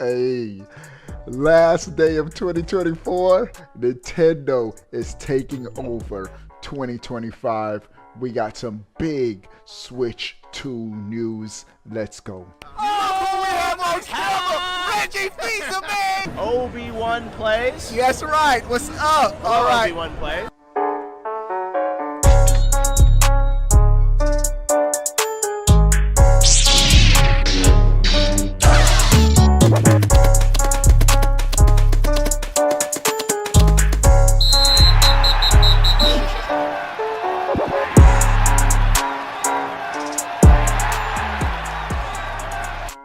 Hey, last day of 2024, Nintendo is taking over 2025. We got some big Switch 2 news. Let's go. Oh, we have most ever! Reggie Fils-Aimé! Obi-Wan plays. Yes, right. What's up? All right. Obi-Wan plays.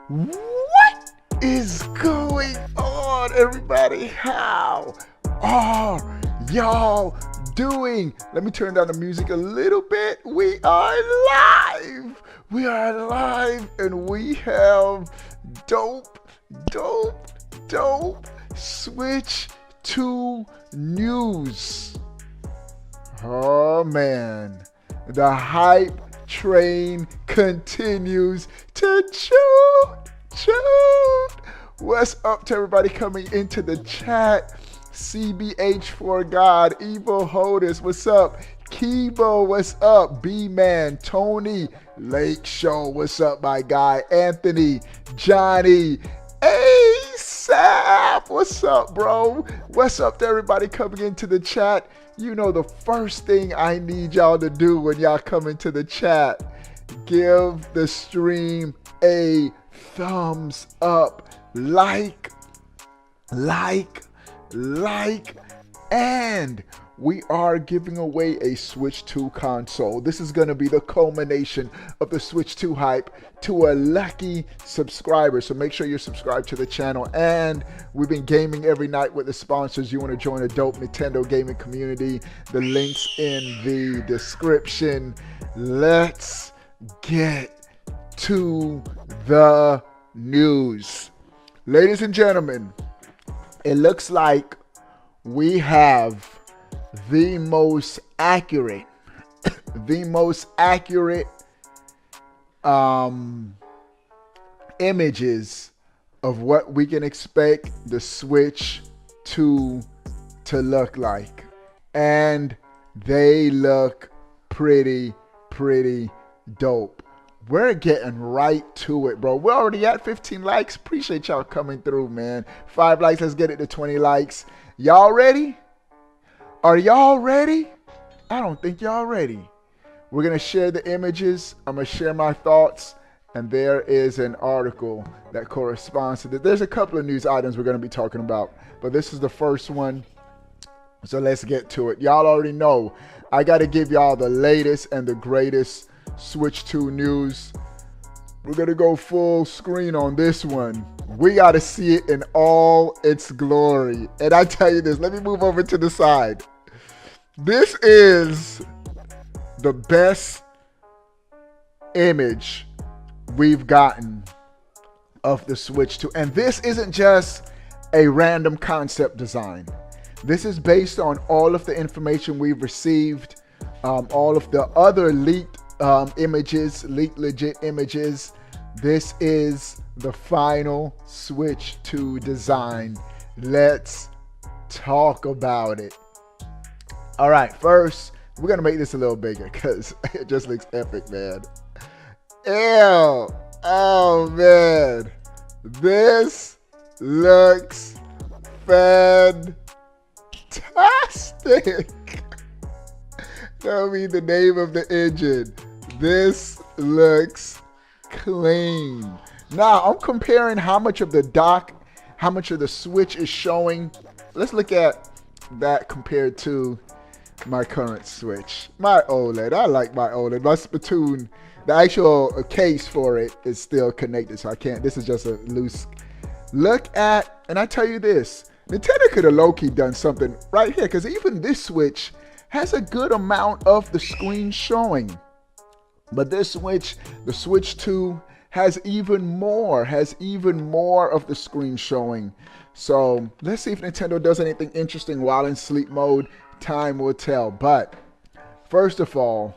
What is going on, everybody? How are y'all doing? Let me turn down the music a little bit. We are live. We are live, and we have dope Switch 2 news. Oh man, the hype train continues to shoot. What's up to everybody coming into the chat? CBH4 God, Evil Hodis, what's up? Kibo, what's up? B-Man, Tony, Lake Show, what's up, my guy? Anthony, Johnny, ASAP, what's up, bro? What's up to everybody coming into the chat? You know the first thing I need y'all to do when y'all come into the chat, give the stream a thumbs up, like, and we are giving away a Switch 2 console. This is going to be the culmination of the Switch 2 hype to a lucky subscriber. So make sure you're subscribed to the channel. And we've been gaming every night with the sponsors. You want to join a dope Nintendo gaming community? The link's in the description. Let's get to the news. Ladies and gentlemen, it looks like we have the most accurate images of what we can expect the Switch 2 to look like, and they look pretty dope. We're getting right to it, bro. We're already at 15 likes. Appreciate y'all coming through, man. 5 likes, let's get it to 20 likes. Y'all ready? Are y'all ready? I don't think y'all ready. We're going to share the images. I'm going to share my thoughts. And there is an article that corresponds to this. There's a couple of news items we're going to be talking about, but this is the first one. So let's get to it. Y'all already know I got to give y'all the latest and the greatest Switch 2 news. We're going to go full screen on this one. We got to see it in all its glory. And I tell you this, let me move over to the side. This is the best image we've gotten of the Switch 2. And this isn't just a random concept design. This is based on all of the information we've received, all of the other leaked images, leaked legit images. This is the final Switch 2 design. Let's talk about it. All right, first, we're going to make this a little bigger because it just looks epic, man. Ew. Oh, man. This looks fantastic. Tell me the name of the engine. This looks clean. Now, I'm comparing how much of the dock, how much of the Switch is showing. Let's look at that compared to my current Switch. My OLED. I like my OLED. My Splatoon, the actual case for it is still connected, so I can't. This is just a loose look at, and I tell you this, Nintendo could have low-key done something right here, because even this Switch has a good amount of the screen showing. But this Switch, the Switch 2, has even more of the screen showing. So let's see if Nintendo does anything interesting while in sleep mode. Time will tell. But first of all,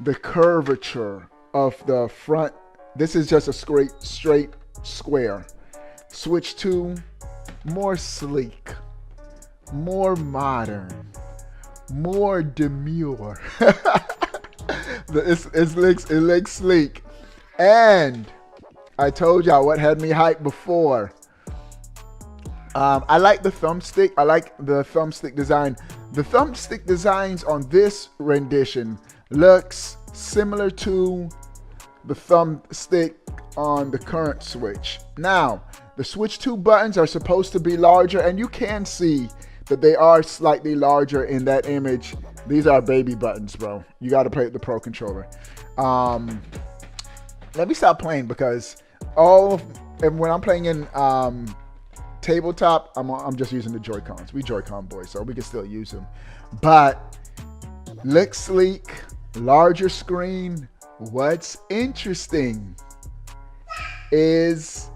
the curvature of the front. This is just a straight square. Switch 2, more sleek, more modern, more demure. It looks sleek. And I told y'all what had me hyped before. I like the thumbstick. I like the thumbstick design. The thumbstick designs on this rendition looks similar to the thumbstick on the current Switch. Now, the Switch 2 buttons are supposed to be larger, and you can see that they are slightly larger in that image. These are baby buttons, bro. You got to play with the Pro Controller. Let me stop playing because and when I'm playing in tabletop, I'm just using the Joy-Cons. We Joy-Con boys, so we can still use them. But look sleek, larger screen. What's interesting is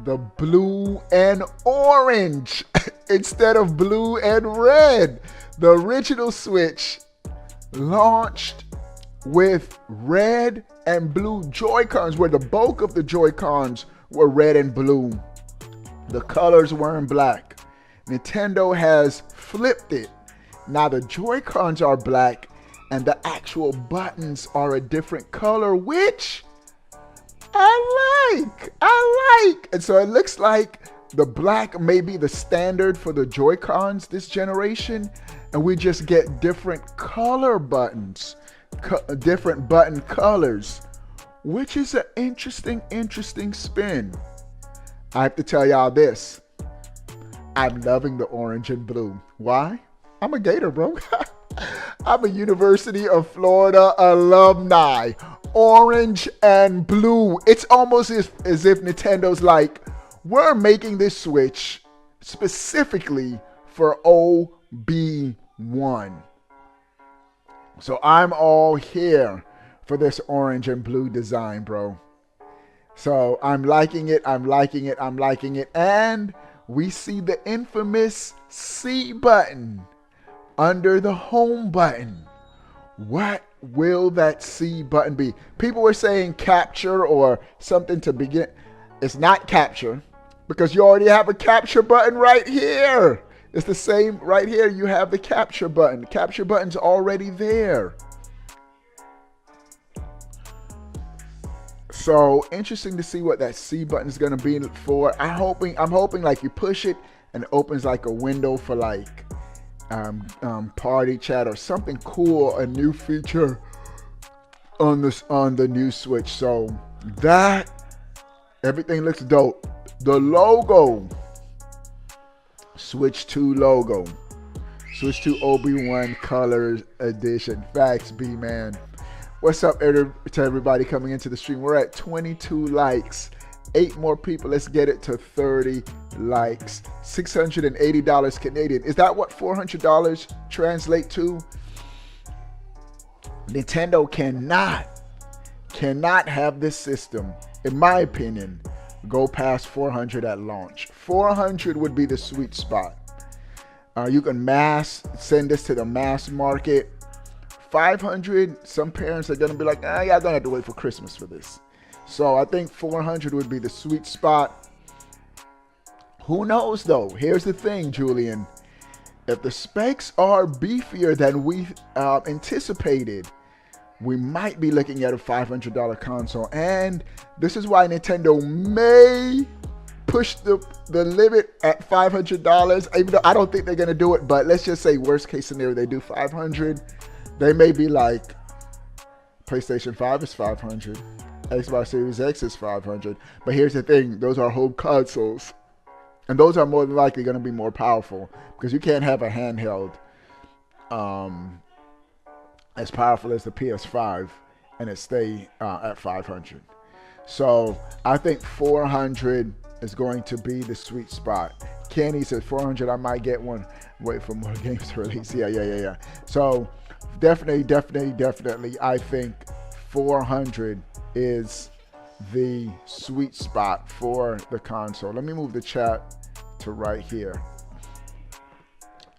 the blue and orange instead of blue and red. The original Switch launched with red and blue Joy-Cons, where the bulk of the Joy-Cons were red and blue. The colors were in black. Nintendo has flipped it. Now the Joy-Cons are black and the actual buttons are a different color, which I like. And so it looks like the black may be the standard for the Joy-Cons this generation, and we just get different color buttons, different button colors, which is an interesting spin. I have to tell y'all this. I'm loving the orange and blue. Why? I'm a Gator, bro. I'm a University of Florida alumni. Orange and blue. It's almost as if Nintendo's like, we're making this Switch specifically for OB1. So I'm all here for this orange and blue design, bro. So I'm liking it. And we see the infamous C button under the home button. What will that C button be? People were saying capture or something to begin. It's not capture because you already have a capture button right here. It's the same right here. You have the capture button. The capture button's already there. So interesting to see what that C button is going to be for. I'm hoping like you push it and it opens like a window for like party chat or something cool, a new feature on the new Switch. So that everything looks dope. The logo, Switch 2 logo, Switch 2 OB1 Colors Edition. Facts, B-man. What's up to everybody coming into the stream? We're at 22 likes. 8 more people. Let's get it to 30 likes. $680 Canadian. Is that what $400 translate to? Nintendo cannot have this system, in my opinion, go past 400 at launch. 400 would be the sweet spot. You can send this to the mass market. 500, some parents are going to be like, y'all going to have to wait for Christmas for this. So I think 400 would be the sweet spot. Who knows though? Here's the thing, Julian. If the specs are beefier than we anticipated, we might be looking at a $500 console. And this is why Nintendo may push the limit at $500, even though I don't think they're going to do it. But let's just say worst case scenario, they do 500. They may be like, PlayStation 5 is 500. Xbox Series X is 500. But here's the thing. Those are home consoles. And those are more than likely going to be more powerful. Because you can't have a handheld as powerful as the PS5 and it stay at 500. So I think 400 is going to be the sweet spot. Kenny says 400, I might get one. Wait for more games to release. Yeah. So definitely, I think 400 is the sweet spot for the console. Let me move the chat to right here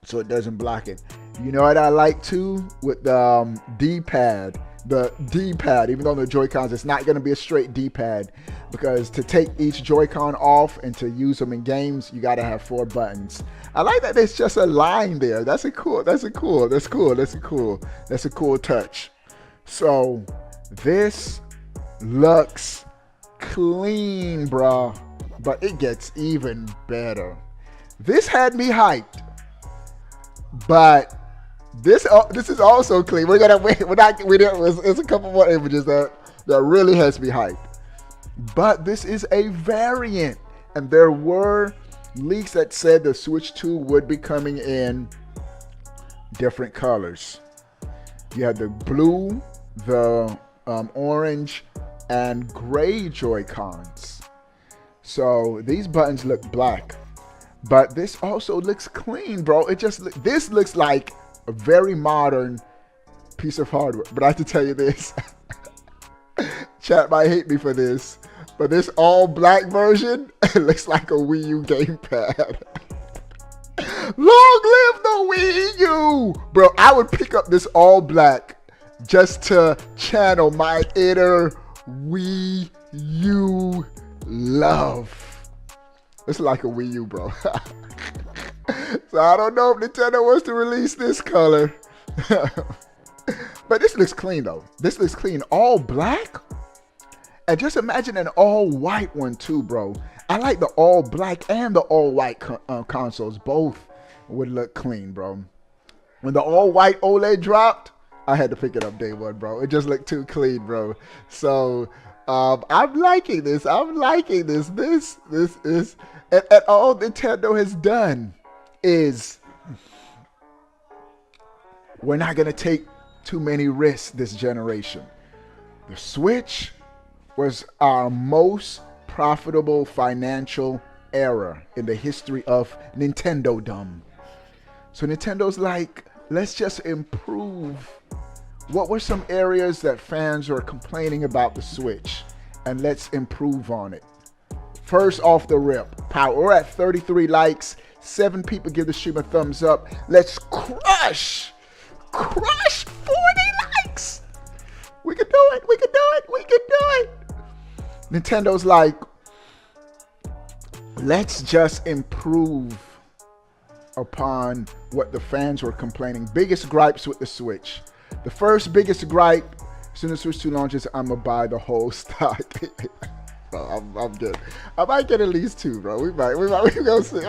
so it doesn't block it. You know what I like too with the D-pad? the D-pad, even though the Joy-Cons, it's not going to be a straight D-pad, because to take each Joy-Con off and to use them in games, you got to have 4 buttons. I like that there's just a line there. That's a cool touch. So this looks clean, bro, but it gets even better. This had me hyped, but this is also clean. We're gonna wait. There's a couple more images that really has me hyped. But this is a variant, and there were leaks that said the Switch 2 would be coming in different colors. You had the blue, the orange, and gray Joy-Cons. So these buttons look black, but this also looks clean, bro. This looks like a very modern piece of hardware. But I have to tell you this, chat might hate me for this, but this all black version, it looks like a Wii U gamepad. Long live the Wii U! Bro, I would pick up this all black just to channel my inner Wii U love. It's like a Wii U, bro. So I don't know if Nintendo wants to release this color. But this looks clean, though. This looks clean. All black? And just imagine an all white one, too, bro. I like the all black and the all white consoles. Both would look clean, bro. When the all white OLED dropped, I had to pick it up day one, bro. It just looked too clean, bro. So I'm liking this. This is, and all Nintendo has done is we're not gonna take too many risks this generation. The Switch was our most profitable financial era in the history of Nintendo-dom. So Nintendo's like, let's just improve. What were some areas that fans were complaining about the Switch? And let's improve on it. First off the rip, power. We're at 33 likes. 7 people give the stream a thumbs up. Let's crush 40 likes. We can do it. Nintendo's like, let's just improve upon what the fans were complaining. Biggest gripes with the Switch. The first biggest gripe, as soon as Switch 2 launches, I'm gonna buy the whole stock. I'm good. I might get at least 2, bro. We gonna see.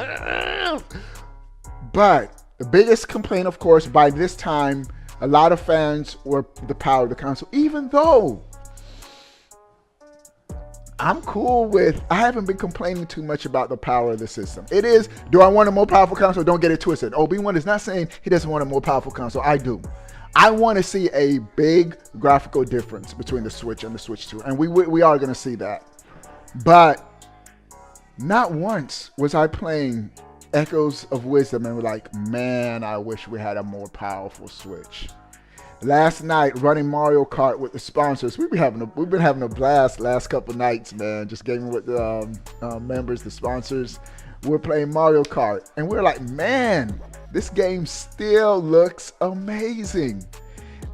But the biggest complaint, of course, by this time, a lot of fans were the power of the console. Even though I'm cool with, I haven't been complaining too much about the power of the system. It is, do I want a more powerful console? Don't get it twisted. Obi-Wan is not saying he doesn't want a more powerful console. I do. I want to see a big graphical difference between the Switch and the Switch 2. And we are going to see that. But not once was I playing Echoes of Wisdom and we're like, man, I wish we had a more powerful Switch. Last night, running Mario Kart with the sponsors, we've been having a blast last couple nights, man. Just gaming with the members, the sponsors. We're playing Mario Kart, and we're like, man, this game still looks amazing.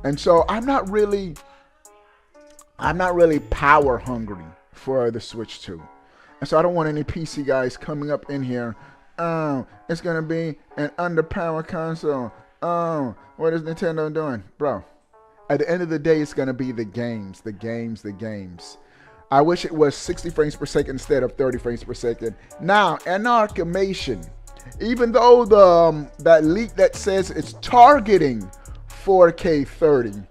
And so I'm not really power hungry for the Switch 2. And so I don't want any PC guys coming up in here. Oh, it's gonna be an underpowered console. Oh, what is Nintendo doing? Bro, at the end of the day, it's going to be the games. I wish it was 60 frames per second instead of 30 frames per second. Now, Anarchimation, even though that leak that says it's targeting 4K 30,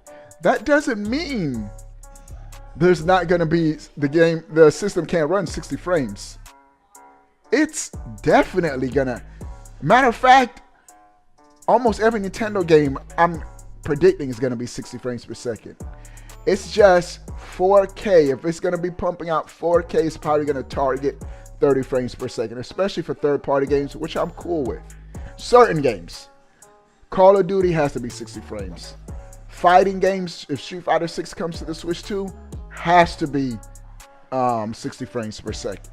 that doesn't mean there's not going to be the system can't run 60 frames. It's definitely going to. Matter of fact, almost every Nintendo game I'm predicting is going to be 60 frames per second. It's just 4K. If it's going to be pumping out 4K, it's probably going to target 30 frames per second, especially for third-party games, which I'm cool with. Certain games. Call of Duty has to be 60 frames. Fighting games, if Street Fighter 6 comes to the Switch 2, has to be 60 frames per second.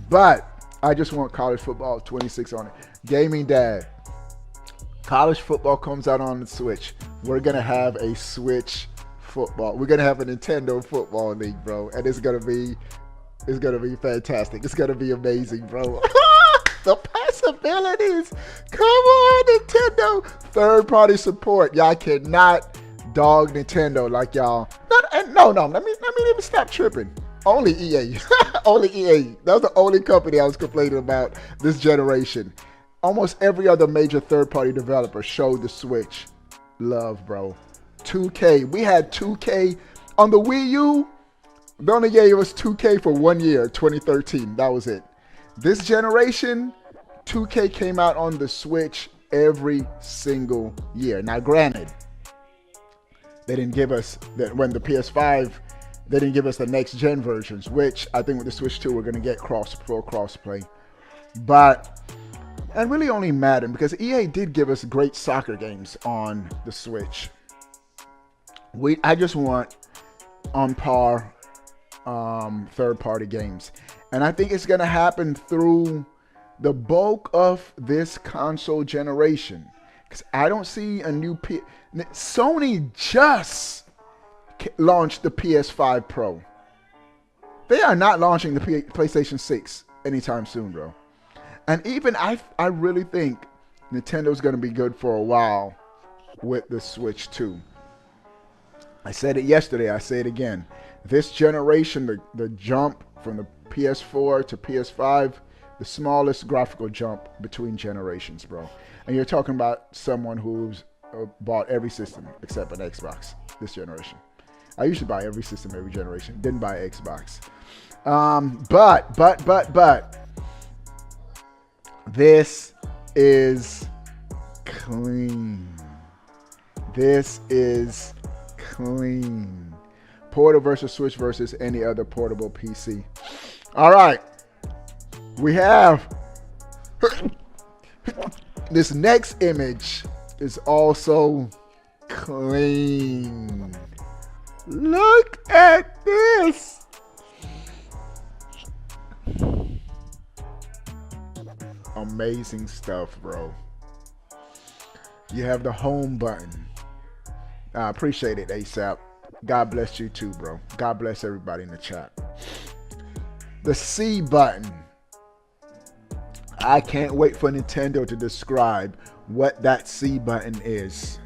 But I just want college football 26 on it. Gaming Dad. College football comes out on the Switch. We're going to have a Switch football. We're gonna have a Nintendo football league, bro, and it's gonna be fantastic. It's gonna be amazing, bro. The possibilities. Come on, Nintendo. Third-party support. Y'all cannot dog Nintendo like y'all. No. Let me even stop tripping. Only EA. Only EA. That was the only company I was complaining about this generation. Almost every other major third-party developer showed the Switch love, bro. 2K. We had 2K on the Wii U. They only gave us 2K for 1 year, 2013. That was it. This generation, 2K came out on the Switch every single year. Now, granted, they didn't give us that when the PS5, they didn't give us the next gen versions, which I think with the Switch 2, we're going to get full crossplay. But, and really only Madden, because EA did give us great soccer games on the Switch. I just want on par third-party games. And I think it's going to happen through the bulk of this console generation. Because I don't see a new... Sony just launched the PS5 Pro. They are not launching the PlayStation 6 anytime soon, bro. And even I really think Nintendo's going to be good for a while with the Switch 2. I said it yesterday. I say it again. This generation, the jump from the PS4 to PS5, the smallest graphical jump between generations, bro. And you're talking about someone who's bought every system except an Xbox this generation. I usually buy every system every generation. Didn't buy Xbox. But this is clean. This is clean. Portal versus Switch versus any other portable PC. All right. We have this next image is also clean. Look at this. Amazing stuff, bro. You have the home button. I appreciate it, ASAP. God bless you too, bro. God bless everybody in the chat. The C button. I can't wait for Nintendo to describe what that C button is.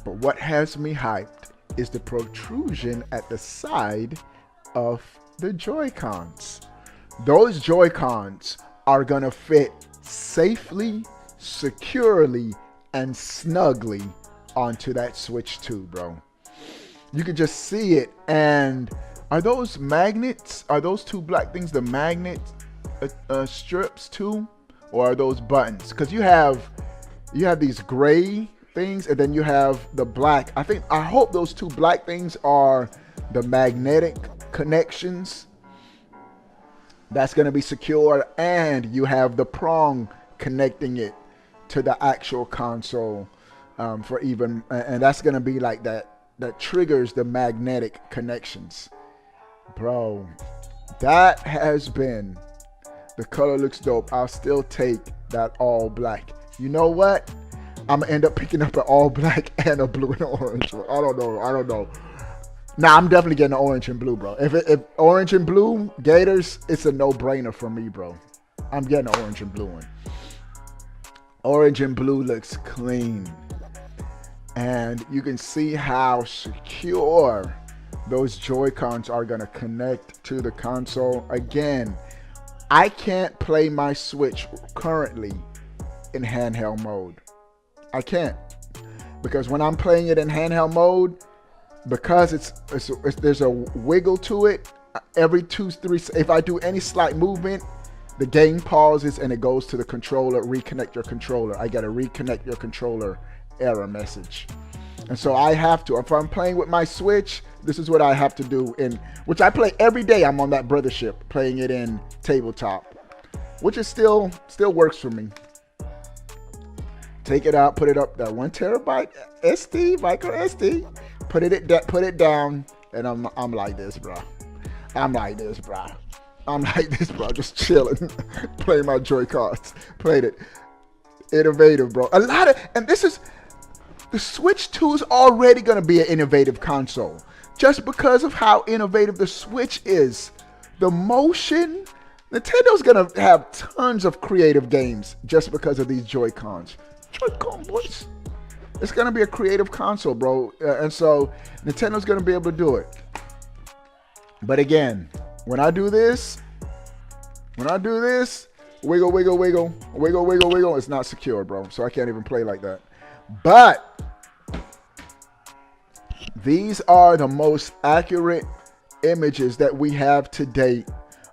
But what has me hyped is the protrusion at the side of the Joy-Cons. Those Joy-Cons are gonna fit safely, securely, and snugly onto that Switch 2, bro. You can just see it. And are those magnets? Are those two black things the magnet strips too, or are those buttons? Because you have these gray things, and then you have the black. I hope those two black things are the magnetic connections. That's going to be secure, and you have the prong connecting it to the actual console for even, and that's going to be like that triggers the magnetic connections. Bro, that has been, the color looks dope. I'll still take that all black. You know what? I'm gonna end up picking up an all black and a blue and an orange. I don't know. Nah, I'm definitely getting an orange and blue, bro. If orange and blue Gators, it's a no-brainer for me, bro. I'm getting an orange and blue one. Orange and blue looks clean. And you can see how secure those Joy-Cons are gonna connect to the console. Again, I can't play my Switch currently in handheld mode. I can't, because when I'm playing it in handheld mode, because there's a wiggle to it, every 2-3, if I do any slight movement, the game pauses and it goes to the controller. Reconnect your controller. I gotta reconnect your controller error message. And so I have to, if I'm playing with my Switch, this is what I have to do, which I play every day. I'm on that brothership playing it in tabletop, which is still works for me. Take it out, put it up there, 1 terabyte micro SD, put it down, and I'm like this, bro. I'm like this, bro. Just chilling, playing my Joy-Cons. Played it. Innovative, bro. And this is, The Switch 2 is already going to be an innovative console just because of how innovative the Switch is. The motion, Nintendo's going to have tons of creative games just because of these Joy-Cons. Joy-Con, boys. It's going to be a creative console, bro. And so Nintendo's going to be able to do it. But again, when I do this, wiggle, wiggle, wiggle, wiggle, wiggle, wiggle, it's not secure, bro. So I can't even play like that. But these are the most accurate images that we have to date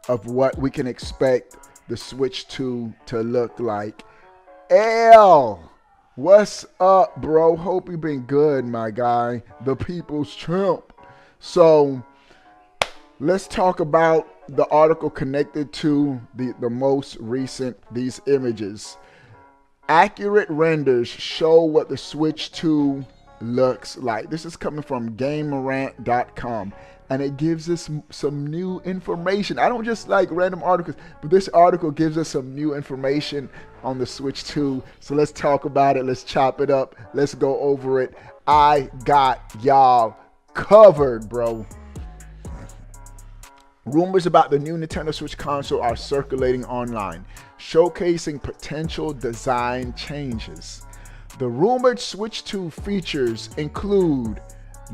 of what we can expect the Switch 2 to look like. L, what's up, bro? Hope you've been good, my guy. The people's champ. So let's talk about the article connected to the most recent, these images. Accurate renders show what the Switch 2 looks like. This is coming from GameRant.com, and it gives us some new information. I don't just like random articles, but this article gives us some new information on the Switch 2. So let's talk about it. Let's chop it up. Let's go over it. I got y'all covered, bro. Rumors about the new Nintendo Switch console are circulating online, showcasing potential design changes. The rumored Switch 2 features include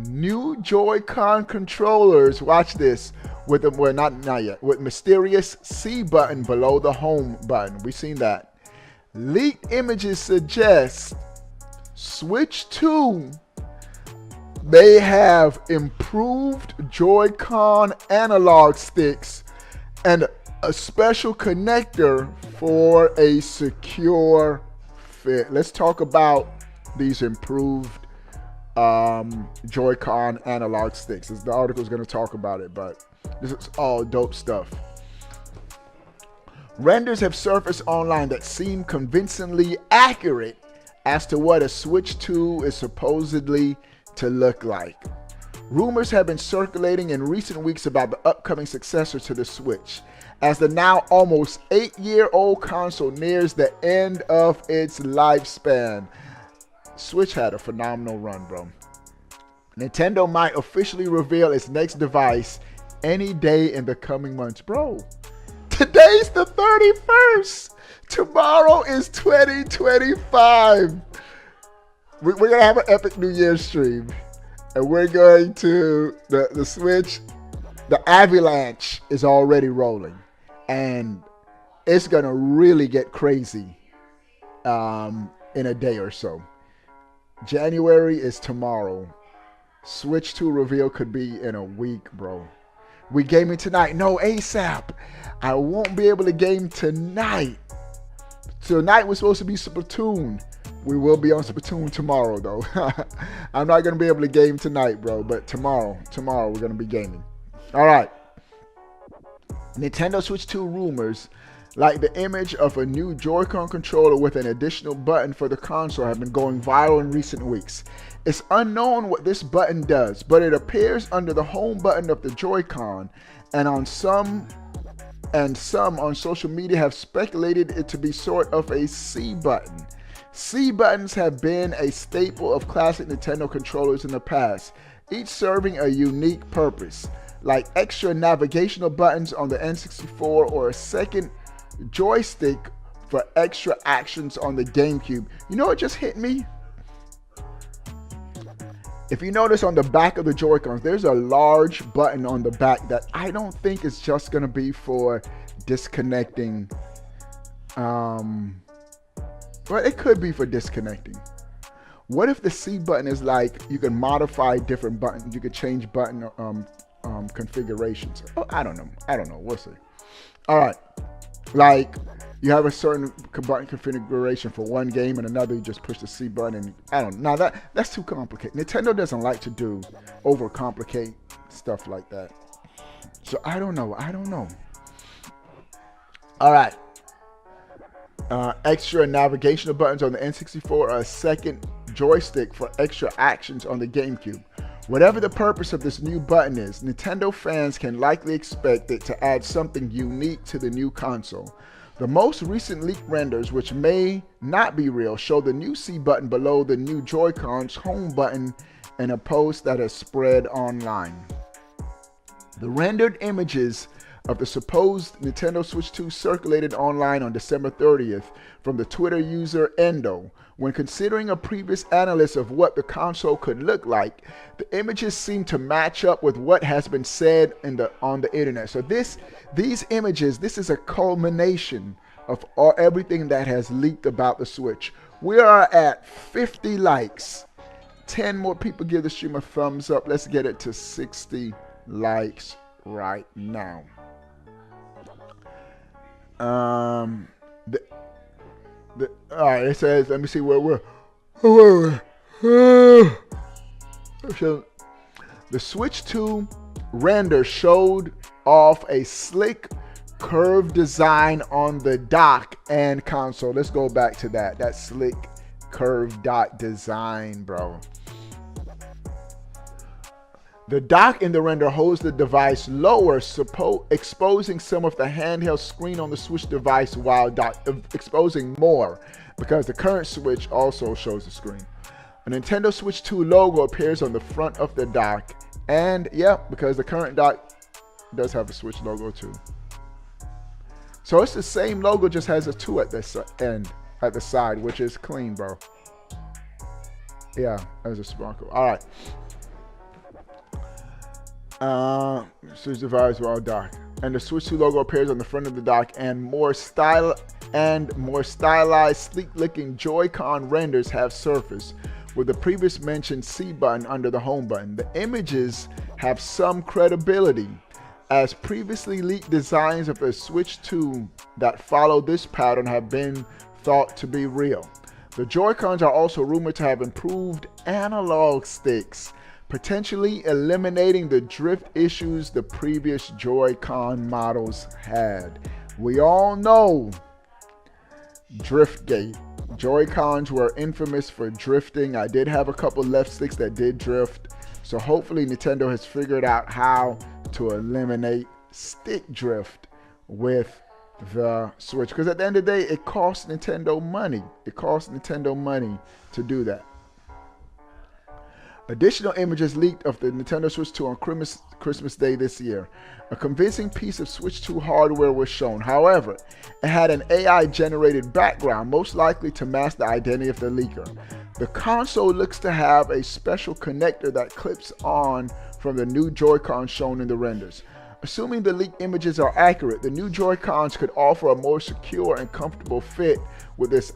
new Joy-Con controllers. Watch this. With the, well, not yet. With mysterious C button below the home button. We've seen that. Leaked images suggest Switch 2 may have improved Joy-Con analog sticks and a special connector for a secure fit. Let's talk about these improved Joy-Con analog sticks. The article is going to talk about it, but this is all dope stuff. Renders have surfaced online that seem convincingly accurate as to what a Switch 2 is supposedly to look like. Rumors have been circulating in recent weeks about the upcoming successor to the Switch, as the now almost 8-year-old console nears the end of its lifespan. Switch had a phenomenal run, bro. Nintendo might officially reveal its next device any day in the coming months. Bro, today's the 31st. Tomorrow is 2025. We're going to have an epic New Year's stream. And we're going to, the Switch, the avalanche is already rolling. And it's going to really get crazy in a day or so. January is tomorrow. Switch 2 reveal could be in a week, bro. We gaming tonight. No, ASAP. I won't be able to game tonight. Tonight was supposed to be Splatoon. We will be on Splatoon tomorrow, though. I'm not going to be able to game tonight, bro. But tomorrow we're going to be gaming. All right. Nintendo Switch 2 rumors, like the image of a new Joy-Con controller with an additional button for the console, have been going viral in recent weeks. It's unknown what this button does, but it appears under the home button of the Joy-Con, and some on social media have speculated it to be sort of a C button. C buttons have been a staple of classic Nintendo controllers in the past, each serving a unique purpose, like extra navigational buttons on the N64 or a second joystick for extra actions on the GameCube. You know what just hit me? If you notice on the back of the Joy-Cons, there's a large button on the back that I don't think is just going to be for disconnecting. Well, it could be for disconnecting. What if the C button is like, you can modify different buttons. You could change button configurations. Oh, I don't know. We'll see. All right. Like, you have a certain button configuration for one game and another, you just push the C button. And I don't know. Now, that's too complicated. Nintendo doesn't like to do overcomplicate stuff like that. So, I don't know. All right. Extra navigational buttons on the N64, a second joystick for extra actions on the GameCube. Whatever the purpose of this new button is, Nintendo fans can likely expect it to add something unique to the new console. The most recent leaked renders, which may not be real, show the new C button below the new Joy-Con's home button in a post that has spread online. The rendered images of the supposed Nintendo Switch 2 circulated online on December 30th from the Twitter user Endo. When considering a previous analysis of what the console could look like, the images seem to match up with what has been said on the internet. So these images, this is a culmination of everything that has leaked about the Switch. We are at 50 likes. 10 more people give the stream a thumbs up. Let's get it to 60 likes right now. All right, it says, let me see where we're. So, the Switch 2 render showed off a slick curved design on the dock and console. Let's go back to that slick curved dot design, bro. The dock in the render holds the device lower, exposing some of the handheld screen on the Switch device while exposing more, because the current Switch also shows the screen. A Nintendo Switch 2 logo appears on the front of the dock, and yeah, because the current dock does have a Switch logo too. So it's the same logo, just has a 2 at the end, at the side, which is clean, bro. Yeah, as a sparkle. All right. Switch device while dock, and the Switch 2 logo appears on the front of the dock, and more stylized, sleek-looking Joy-Con renders have surfaced with the previous mentioned C button under the home button. The images have some credibility, as previously leaked designs of the Switch 2 that follow this pattern have been thought to be real. The Joy-Cons are also rumored to have improved analog sticks, potentially eliminating the drift issues the previous Joy-Con models had. We all know Driftgate. Joy-Cons were infamous for drifting. I did have a couple left sticks that did drift, so hopefully Nintendo has figured out how to eliminate stick drift with the Switch, because at the end of the day, it costs Nintendo money. It costs Nintendo money to do that. Additional images leaked of the Nintendo Switch 2 on Christmas Day this year. A convincing piece of Switch 2 hardware was shown. However, it had an AI-generated background, most likely to mask the identity of the leaker. The console looks to have a special connector that clips on from the new Joy-Con shown in the renders. Assuming the leaked images are accurate, the new Joy-Cons could offer a more secure and comfortable fit with this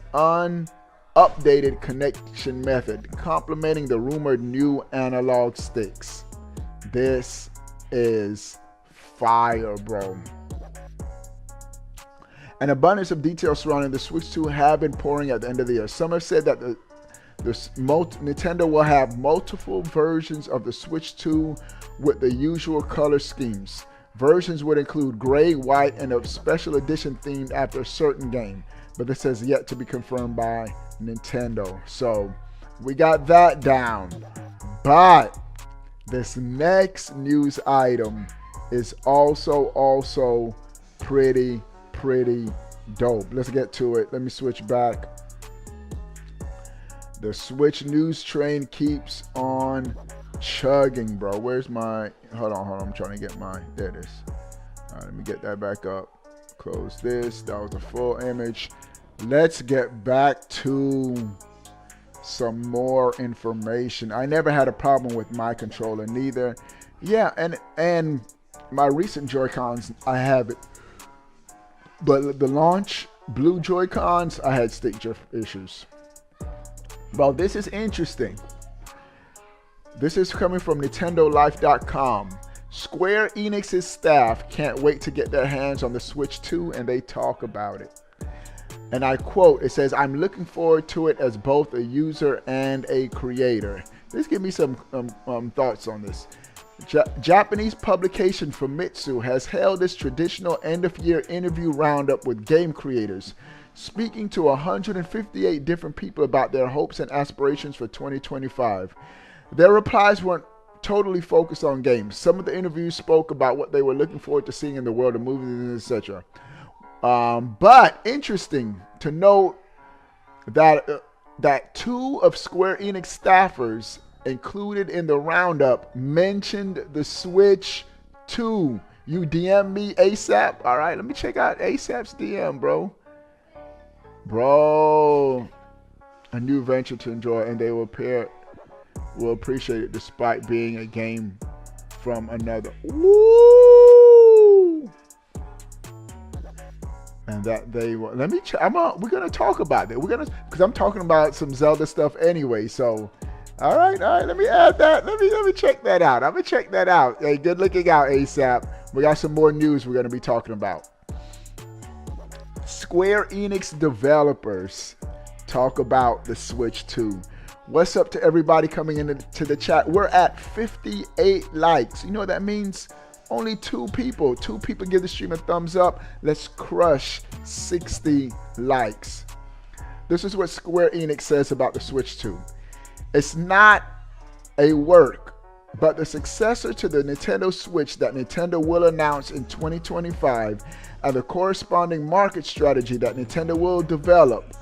updated connection method, complementing the rumored new analog sticks. This is fire, bro. An abundance of details surrounding the Switch 2 have been pouring at the end of the year. Some have said that Nintendo will have multiple versions of the Switch 2 with the usual color schemes. Versions would include gray, white, and a special edition themed after a certain game, but this has yet to be confirmed by Nintendo. So we got that down. But this next news item is also pretty dope. Let's get to it. Let me switch back. The Switch news train keeps on chugging, bro. Where's my, hold on, I'm trying to get my, there it is. All right, let me get that back up. Close this. That was the full image. Let's get back to some more information. I never had a problem with my controller, neither. Yeah, and my recent Joy-Cons, I have it. But the launch blue Joy-Cons, I had stick drift issues. Well, this is interesting. This is coming from NintendoLife.com. Square Enix's staff can't wait to get their hands on the Switch 2, and they talk about it. And I quote, it says, "I'm looking forward to it as both a user and a creator." Let's give me some thoughts on this. Japanese publication Famitsu has held its traditional end-of-year interview roundup with game creators, speaking to 158 different people about their hopes and aspirations for 2025. Their replies weren't totally focused on games. Some of the interviews spoke about what they were looking forward to seeing in the world of movies, etc. But interesting to note that two of Square Enix staffers included in the roundup mentioned the Switch 2. You DM me ASAP. All right, let me check out ASAP's DM, bro. Bro, a new venture to enjoy, and they will appreciate it despite being a game from another. Woo! And that they will. Let me check. We're gonna talk about that. Because I'm talking about some Zelda stuff anyway. So, all right. Let me add that. Let me check that out. I'm gonna check that out. Hey, good looking out, ASAP. We got some more news we're gonna be talking about. Square Enix developers talk about the Switch 2. What's up to everybody coming into the chat? We're at 58 likes. You know what that means? Only two people give the stream a thumbs up. Let's crush 60 likes. This is what Square Enix says about the Switch 2. It's not a work, but the successor to the Nintendo Switch that Nintendo will announce in 2025 and the corresponding market strategy that Nintendo will develop.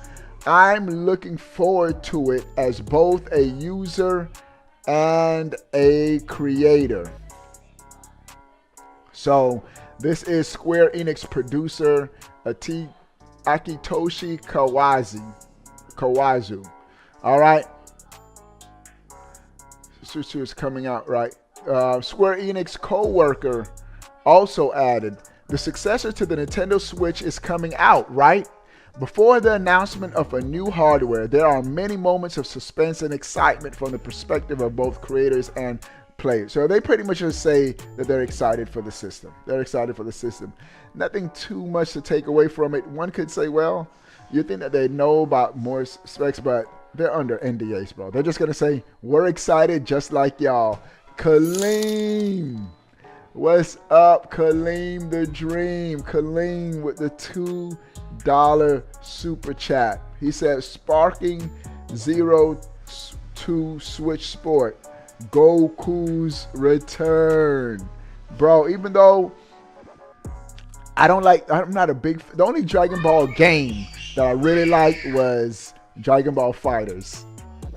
I'm looking forward to it as both a user and a creator. So this is Square Enix producer Akitoshi Kawazu. All right. Switch 2 is coming out, right? Square Enix co-worker also added, the successor to the Nintendo Switch is coming out, right? Before the announcement of a new hardware, there are many moments of suspense and excitement from the perspective of both creators and players. So they pretty much just say that they're excited for the system. They're excited for the system. Nothing too much to take away from it. One could say, well, you think that they know about more specs, but they're under NDAs, bro. They're just going to say, we're excited just like y'all. Kaleem. What's up, Kaleem the Dream? Kaleem with the $2 super chat. He said, Sparking 02 Switch Sport. Goku's return. Bro, even though I'm not a big, the only Dragon Ball game that I really liked was Dragon Ball Fighters.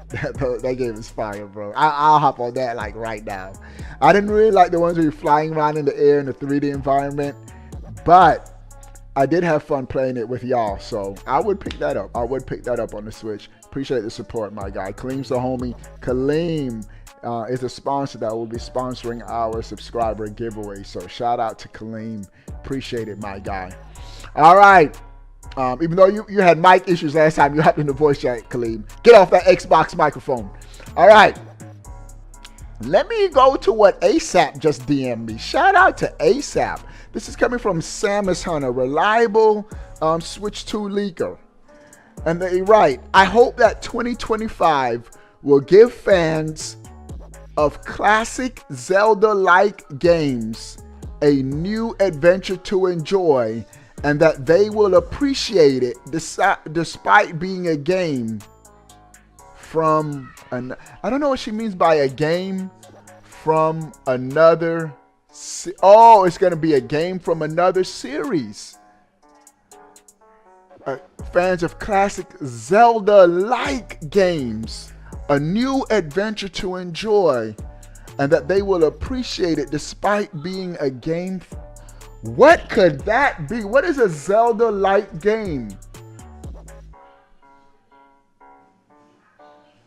That game is fire, bro. I'll hop on that like right now. I didn't really like the ones where you're flying around in the air in a 3D environment, but I did have fun playing it with y'all, so I would pick that up. I would pick that up on the Switch. Appreciate the support, my guy. Kaleem's the homie. Kaleem is a sponsor that will be sponsoring our subscriber giveaway. So shout out to Kaleem. Appreciate it, my guy. All right. Even though you had mic issues last time, you hopped in the voice chat, Kaleem. Get off that Xbox microphone. All right. Let me go to what ASAP just DM'd me. Shout out to ASAP. This is coming from Samus Hunter, reliable Switch 2 leaker. And they write, I hope that 2025 will give fans of classic Zelda-like games a new adventure to enjoy, and that they will appreciate it despite being a game from I don't know what she means by a game from another. Oh, it's going to be a game from another series. Fans of classic Zelda-like games, a new adventure to enjoy, and that they will appreciate it despite being a game. What could that be? What is a Zelda-like game?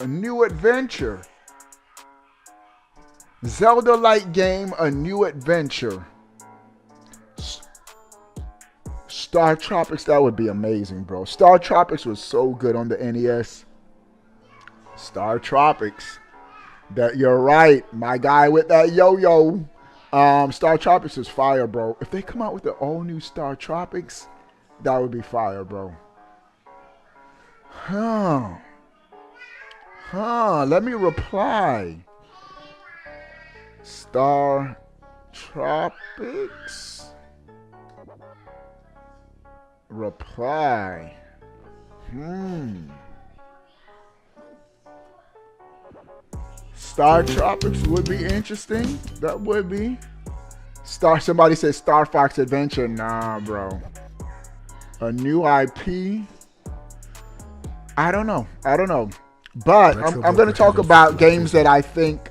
A new adventure. Zelda-like game, a new adventure. Star Tropics, that would be amazing, bro. Star Tropics was so good on the NES. Star Tropics. That you're right, my guy with that yo-yo. Star Tropics is fire, bro. If they come out with the all-new Star Tropics, that would be fire, bro. Let me reply. Star Tropics. Reply. Star Tropics would be interesting. That would be. Somebody said Star Fox Adventure. Nah, bro. A new IP. I don't know. But I'm going to talk about games that I think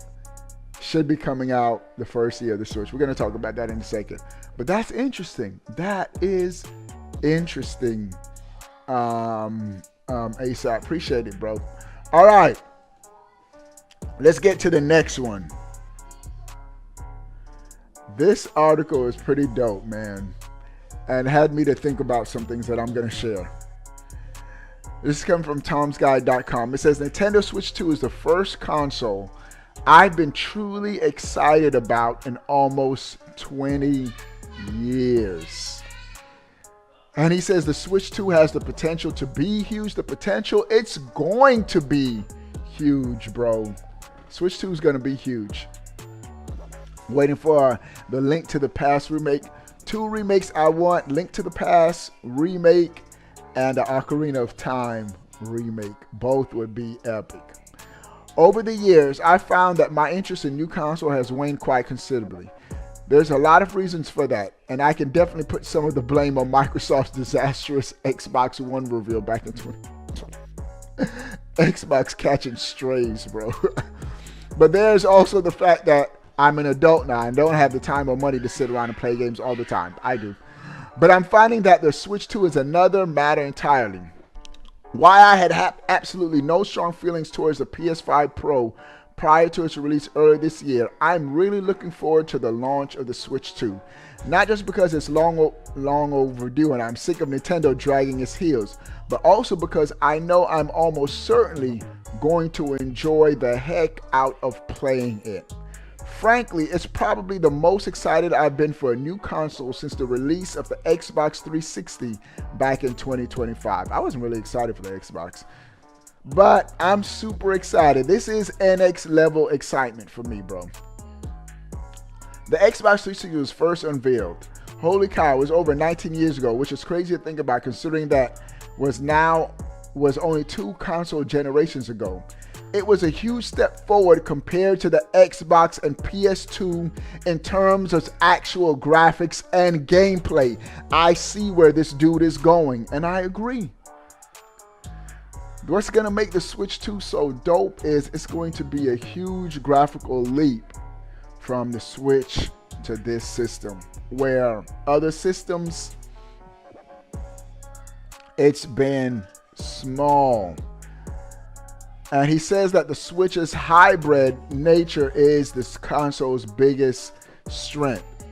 should be coming out the first year of the Switch. We're going to talk about that in a second. But that's interesting. That is interesting. ASAP. Appreciate it, bro. All right. Let's get to the next one. This article is pretty dope, man, and had me to think about some things that I'm going to share. This is coming from tomsguide.com. It says Nintendo Switch 2 is the first console I've been truly excited about in almost 20 years. And he says the Switch 2 has the potential to be huge. The potential, it's going to be huge, bro. Switch 2 is going to be huge. Waiting for the Link to the Past remake. 2 remakes I want. Link to the Past remake and the Ocarina of Time remake. Both would be epic. Over the years, I found that my interest in new console has waned quite considerably. There's a lot of reasons for that, and I can definitely put some of the blame on Microsoft's disastrous Xbox One reveal back in 2020. Xbox catching strays, bro. But there's also the fact that I'm an adult now and don't have the time or money to sit around and play games all the time. I do. But I'm finding that the Switch 2 is another matter entirely. Why I had absolutely no strong feelings towards the PS5 Pro prior to its release earlier this year, I'm really looking forward to the launch of the Switch 2. Not just because it's long overdue and I'm sick of Nintendo dragging its heels, but also because I know I'm almost certainly going to enjoy the heck out of playing it. Frankly, it's probably the most excited I've been for a new console since the release of the Xbox 360 back in 2025. I wasn't really excited for the Xbox, but I'm super excited. This is NX level excitement for me, bro. The Xbox 360 was first unveiled. Holy cow, it was over 19 years ago, which is crazy to think about considering that was only 2 console generations ago. It was a huge step forward compared to the Xbox and PS2 in terms of actual graphics and gameplay. I see where this dude is going, and I agree. What's going to make the Switch 2 so dope is it's going to be a huge graphical leap from the Switch to this system, where other systems, it's been small. And he says that the Switch's hybrid nature is this console's biggest strength.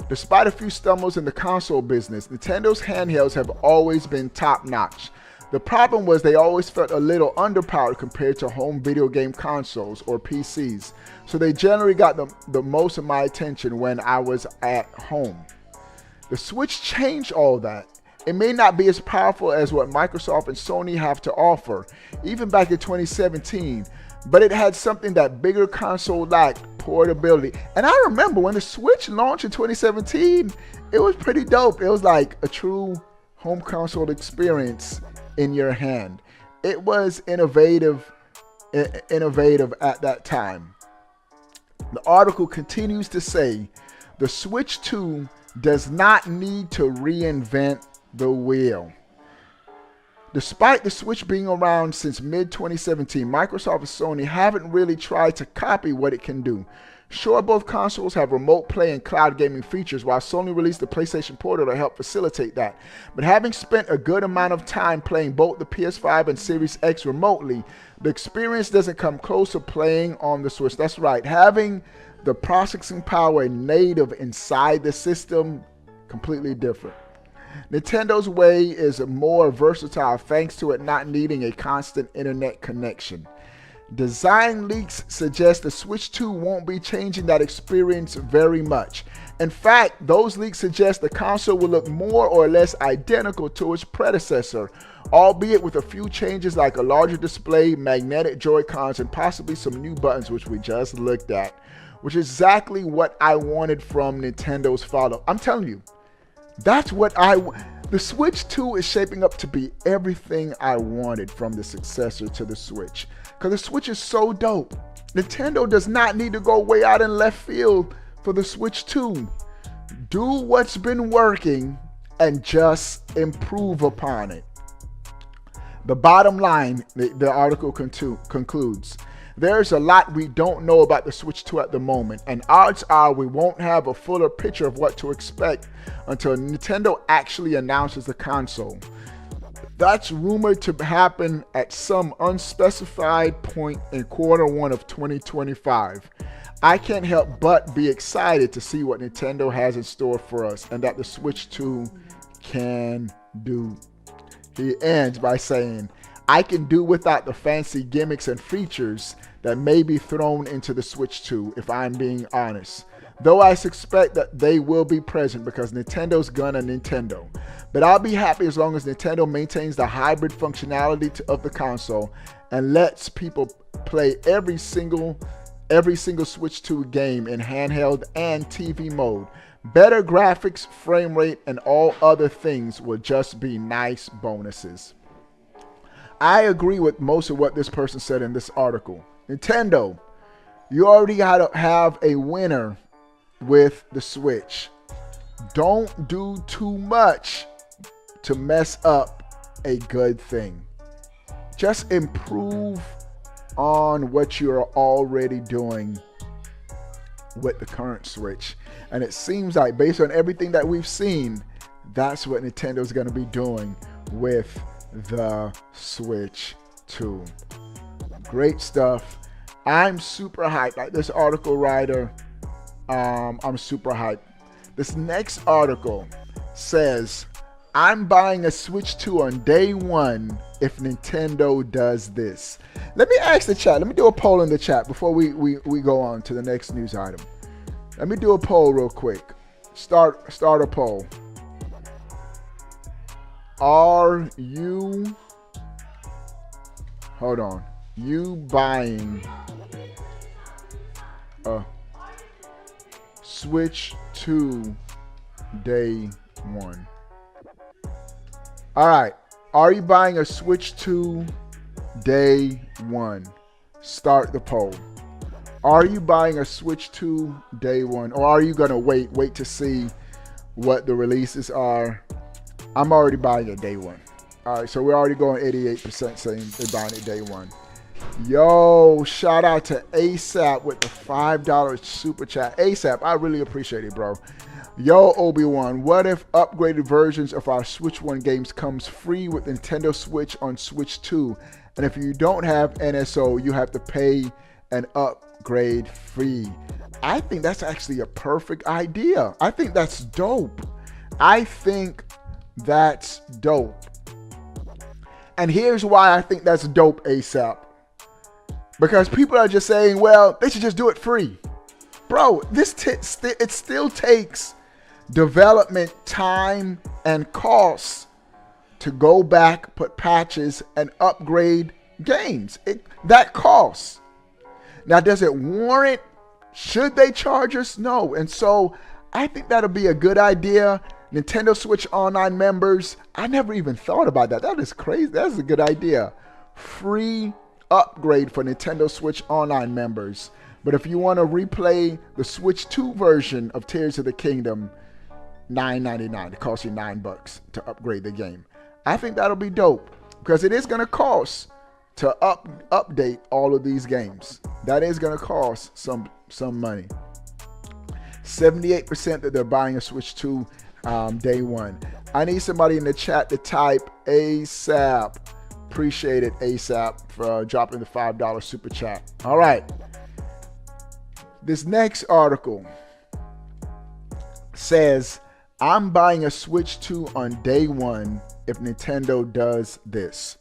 Despite a few stumbles in the console business, Nintendo's handhelds have always been top-notch. The problem was they always felt a little underpowered compared to home video game consoles or PCs, so they generally got the most of my attention when I was at home. The Switch changed all that. It may not be as powerful as what Microsoft and Sony have to offer, even back in 2017, but it had something that bigger console lacked: portability. And I remember when the Switch launched in 2017, it was pretty dope. It was like a true home console experience in your hand. It was innovative at that time. The article continues to say, the Switch 2 does not need to reinvent the wheel. Despite the Switch being around since mid-2017, Microsoft and Sony haven't really tried to copy what it can do. Sure, both consoles have remote play and cloud gaming features, while Sony released the PlayStation Portal to help facilitate that. But having spent a good amount of time playing both the PS5 and Series X remotely, the experience doesn't come close to playing on the Switch. That's right, having the processing power native inside the system, completely different. Nintendo's way is more versatile thanks to it not needing a constant internet connection. Design leaks suggest the Switch 2 won't be changing that experience very much. In fact, those leaks suggest the console will look more or less identical to its predecessor, albeit with a few changes like a larger display, magnetic Joy-Cons, and possibly some new buttons, which we just looked at, which is exactly what I wanted from Nintendo's follow. I'm telling you, that's what the Switch 2 is shaping up to be everything I wanted from the successor to the Switch. Because the Switch is so dope. Nintendo does not need to go way out in left field for the Switch 2. Do what's been working and just improve upon it. The bottom line, the article concludes, there's a lot we don't know about the Switch 2 at the moment, and odds are we won't have a fuller picture of what to expect until Nintendo actually announces the console. That's rumored to happen at some unspecified point in Q1 of 2025. I can't help but be excited to see what Nintendo has in store for us and that the Switch 2 can do. He ends by saying, I can do without the fancy gimmicks and features that may be thrown into the Switch 2, if I'm being honest. Though I suspect that they will be present because Nintendo's gonna Nintendo. But I'll be happy as long as Nintendo maintains the hybrid functionality of the console and lets people play every single Switch 2 game in handheld and TV mode. Better graphics, frame rate, and all other things will just be nice bonuses. I agree with most of what this person said in this article. Nintendo, you already gotta have a winner with the Switch. Don't do too much to mess up a good thing. Just improve on what you're already doing with the current Switch. And it seems like, based on everything that we've seen, that's what Nintendo's going to be doing with the Switch 2. Great stuff. I'm super hyped. Like this article writer, I'm super hyped. This next article says, I'm buying a Switch 2 on day one if Nintendo does this. Let me ask the chat. Let me do a poll in the chat before we go on to the next news item. Let me do a poll real quick. Start a poll. Are you, hold on, you buying a Switch 2 day one? All right. Are you buying a Switch 2 day one? Start the poll. Are you buying a Switch 2 day one? Or are you going to wait to see what the releases are? I'm already buying it day one. All right. So we're already going 88% saying they're buying it day one. Yo, shout out to ASAP with the $5 super chat. ASAP, I really appreciate it, bro. Yo, Obi-Wan, what if upgraded versions of our Switch 1 games comes free with Nintendo Switch on Switch 2? And if you don't have NSO, you have to pay an upgrade fee. I think that's actually a perfect idea. I think that's dope. I think that's dope. And here's why I think that's dope, ASAP. Because people are just saying, well, they should just do it free. Bro, it still takes development time and costs to go back, put patches, and upgrade games. That costs. Now, does it warrant? Should they charge us? No. And so I think that'll be a good idea. Nintendo Switch Online members, I never even thought about that. That is crazy. That's a good idea. Free upgrade for Nintendo Switch Online members. But if you want to replay the Switch 2 version of Tears of the Kingdom, $9.99. It costs you $9 to upgrade the game. I think that'll be dope because it is going to cost to update all of these games. That is going to cost some money. 78% that they're buying a Switch 2 day one. I need somebody in the chat to type ASAP. Appreciate it, ASAP, for dropping the $5 super chat. All right. This next article says, I'm buying a Switch 2 on day one if Nintendo does this.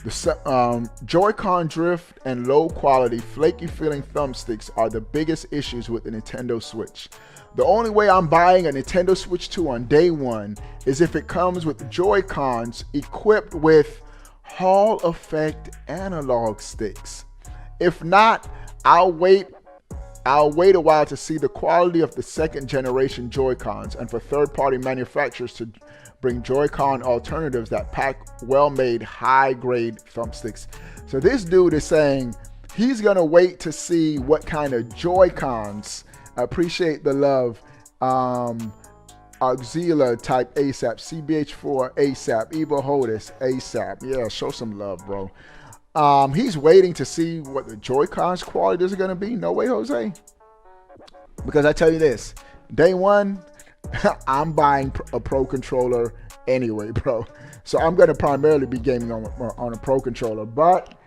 The Joy-Con drift and low quality, flaky feeling thumbsticks are the biggest issues with the Nintendo Switch. The only way I'm buying a Nintendo Switch 2 on day one is if it comes with Joy-Cons equipped with Hall effect analog sticks. If not, I'll wait a while to see the quality of the second generation Joy-Cons and for third-party manufacturers to bring Joy-Con alternatives that pack well-made high-grade thumbsticks. So this dude is saying he's gonna wait to see what kind of Joy-Cons, I appreciate the love, Auxilia type ASAP. CBH4 ASAP. Evo Hodis ASAP. Yeah, show some love, bro. He's waiting to see what the Joy-Cons quality is going to be. No way, Jose. Because I tell you this, day one, I'm buying a Pro controller anyway, bro. So I'm going to primarily be gaming on a Pro controller. But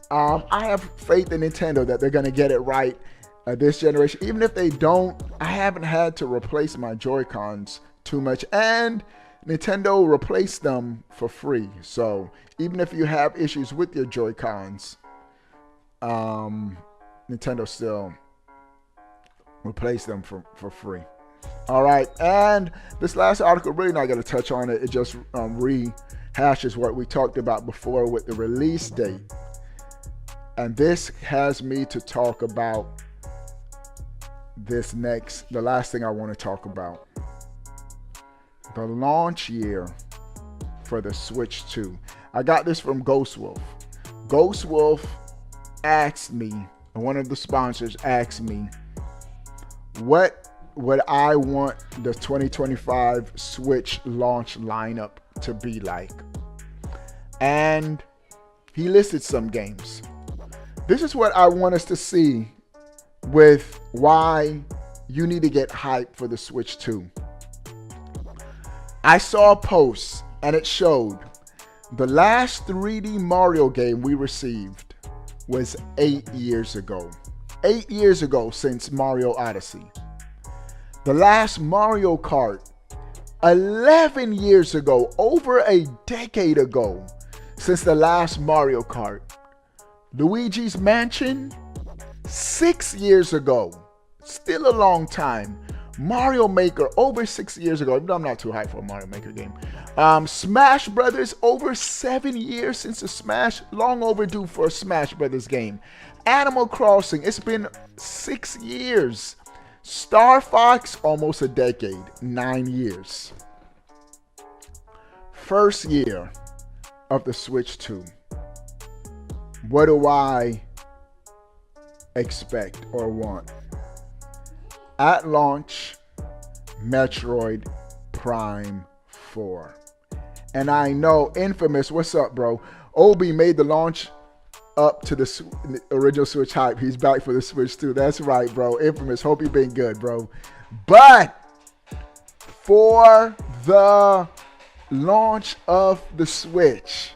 I have faith in Nintendo that they're going to get it right this generation. Even if they don't, I haven't had to replace my Joy-Cons too much. And Nintendo replaced them for free. So even if you have issues with your Joy-Cons, Nintendo still replace them for free. All right, and this last article, really not going to touch on it. It just rehashes what we talked about before with the release date. And this has me to talk about this next, the last thing I want to talk about. The launch year for the Switch 2. I got this from Ghostwolf. Ghostwolf asked me, one of the sponsors asked me, what would I want the 2025 Switch launch lineup to be like? And he listed some games. This is what I want us to see with why you need to get hyped for the Switch 2. I saw a post and it showed the last 3D Mario game we received was 8 years ago. 8 years ago since Mario Odyssey. The last Mario Kart, 11 years ago, over a decade ago since the last Mario Kart. Luigi's Mansion, 6 years ago, still a long time. Mario Maker, over 6 years ago. I'm not too hyped for a Mario Maker game. Smash Brothers, over 7 years since the Smash, long overdue for a Smash Brothers game. Animal Crossing, it's been 6 years. Star Fox, almost a decade, 9 years. First year of the Switch 2. What do I expect or want? At launch, Metroid Prime 4. And I know, Infamous, what's up, bro? Obi made the launch up to the original Switch hype. He's back for the Switch 2. That's right, bro. Infamous, hope you've been good, bro. But for the launch of the Switch,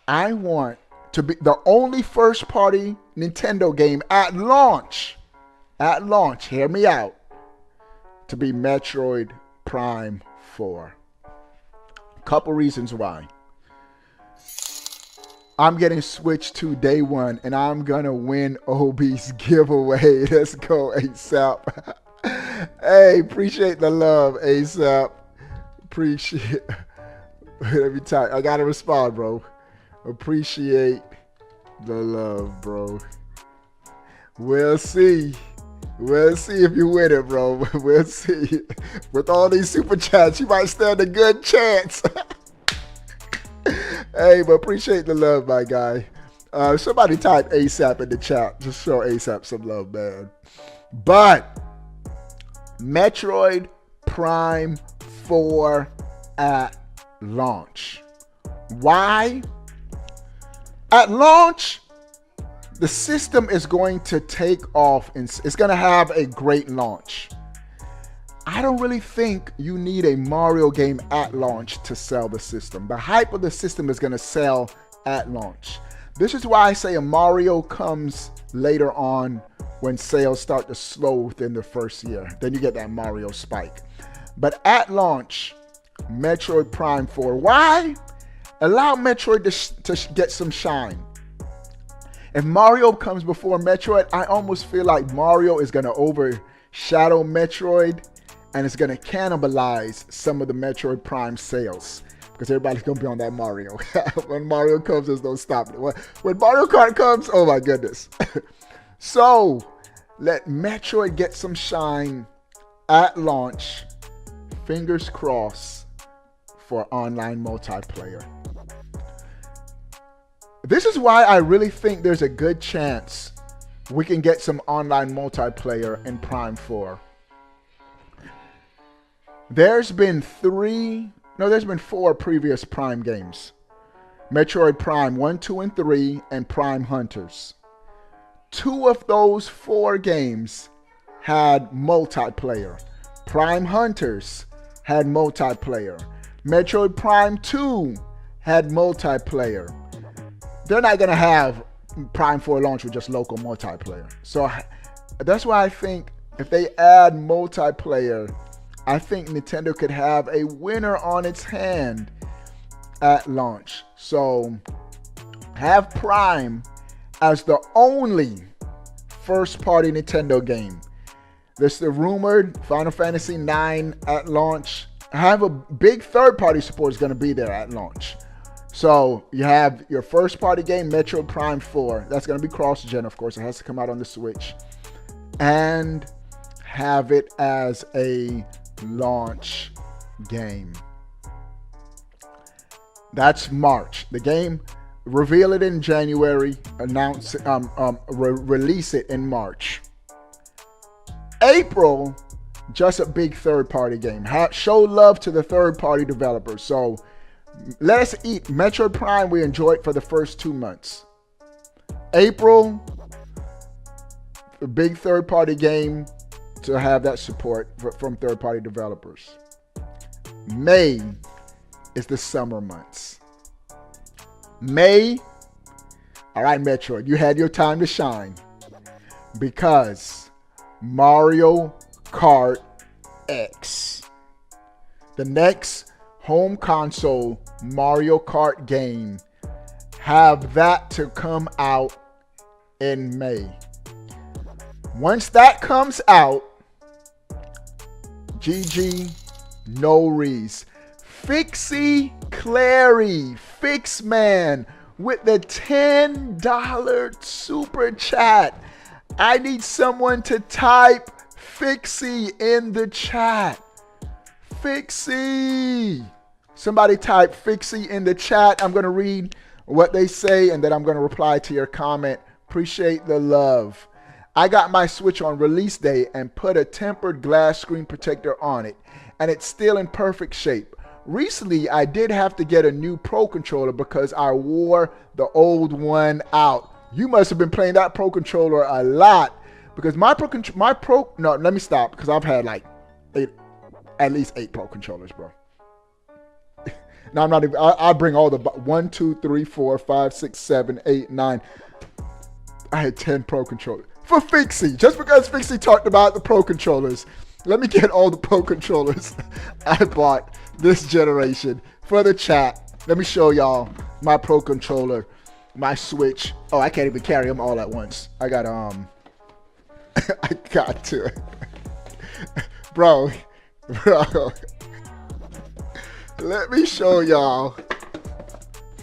I want to be the only first party Nintendo game at launch, hear me out, to be Metroid Prime 4. Couple reasons why. I'm getting Switch 2 day one, and I'm gonna win Obi's giveaway. Let's go, ASAP. Hey, appreciate the love, ASAP. Appreciate. Every time I gotta respond, bro. Appreciate the love, bro. We'll see. We'll see if you win it, bro. We'll see. With all these super chats, you might stand a good chance. Hey, but appreciate the love, my guy. Somebody type ASAP in the chat. Just show ASAP some love, man. But Metroid Prime 4 at launch. Why? At launch, the system is going to take off and it's going to have a great launch. I don't really think you need a Mario game at launch to sell the system. The hype of the system is going to sell at launch. This is why I say a Mario comes later on when sales start to slow within the first year. Then you get that Mario spike. But at launch, Metroid Prime 4. Why? Allow Metroid to get some shine. If Mario comes before Metroid, I almost feel like Mario is going to overshadow Metroid and it's going to cannibalize some of the Metroid Prime sales because everybody's going to be on that Mario. When Mario comes, there's no stopping it. When Mario Kart comes, oh my goodness. So let Metroid get some shine at launch. Fingers crossed for online multiplayer. This is why I really think there's a good chance we can get some online multiplayer in Prime 4. there's been four previous Prime games. Metroid Prime 1, 2, and 3, and Prime Hunters. 2 of those 4 games had multiplayer. Prime Hunters had multiplayer. Metroid Prime 2 had multiplayer. They're not going to have Prime 4 launch with just local multiplayer. So that's why I think if they add multiplayer, I think Nintendo could have a winner on its hand at launch. So have Prime as the only first-party Nintendo game. There's the rumored Final Fantasy IX at launch. Have a big third-party support is going to be there at launch. So you have your first-party game, Metroid Prime 4. That's going to be cross-gen, of course. It has to come out on the Switch. And have it as a launch game. That's March. The game, reveal it in January, release it in March. April, just a big third-party game. Show love to the third-party developers. So let us eat. Metroid Prime, we enjoyed for the first 2 months. April, a big third-party game to have that support from third-party developers. May is the summer months. May, all right, Metroid, you had your time to shine because Mario Kart X, the next home console Mario Kart game, have that to come out in May. Once that comes out, GG, no rees. Fixie Clary, Fixman, with the $10 super chat. I need someone to type Fixie in the chat. Fixie. Somebody type Fixie in the chat. I'm going to read what they say and then I'm going to reply to your comment. Appreciate the love. I got my Switch on release day and put a tempered glass screen protector on it, and it's still in perfect shape. Recently, I did have to get a new Pro Controller because I wore the old one out. You must have been playing that Pro Controller a lot because let me stop because I've had like at least 8 Pro Controllers, bro. No, I'm not even, I bring all the 1, 2, 3, 4, 5, 6, 7, 8, 9. I had 10 Pro Controllers. For Fixie, just because Fixie talked about the Pro Controllers, let me get all the Pro Controllers I bought this generation for the chat. Let me show y'all my Pro Controller, my Switch. Oh, I can't even carry them all at once. I got I got to, bro. Let me show y'all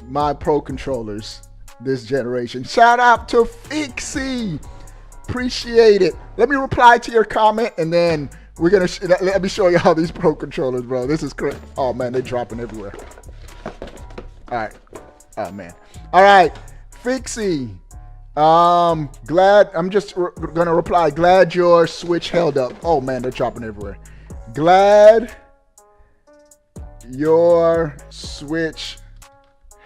my Pro Controllers this generation. Shout out to Fixie. Appreciate it. Let me reply to your comment and then we're gonna let me show you how these Pro Controllers, bro. This is crazy. Oh man, they're dropping everywhere. All right. Oh man. All right, Fixie. Glad. I'm just gonna reply. Glad your Switch held up. Oh man, they're dropping everywhere. Glad your Switch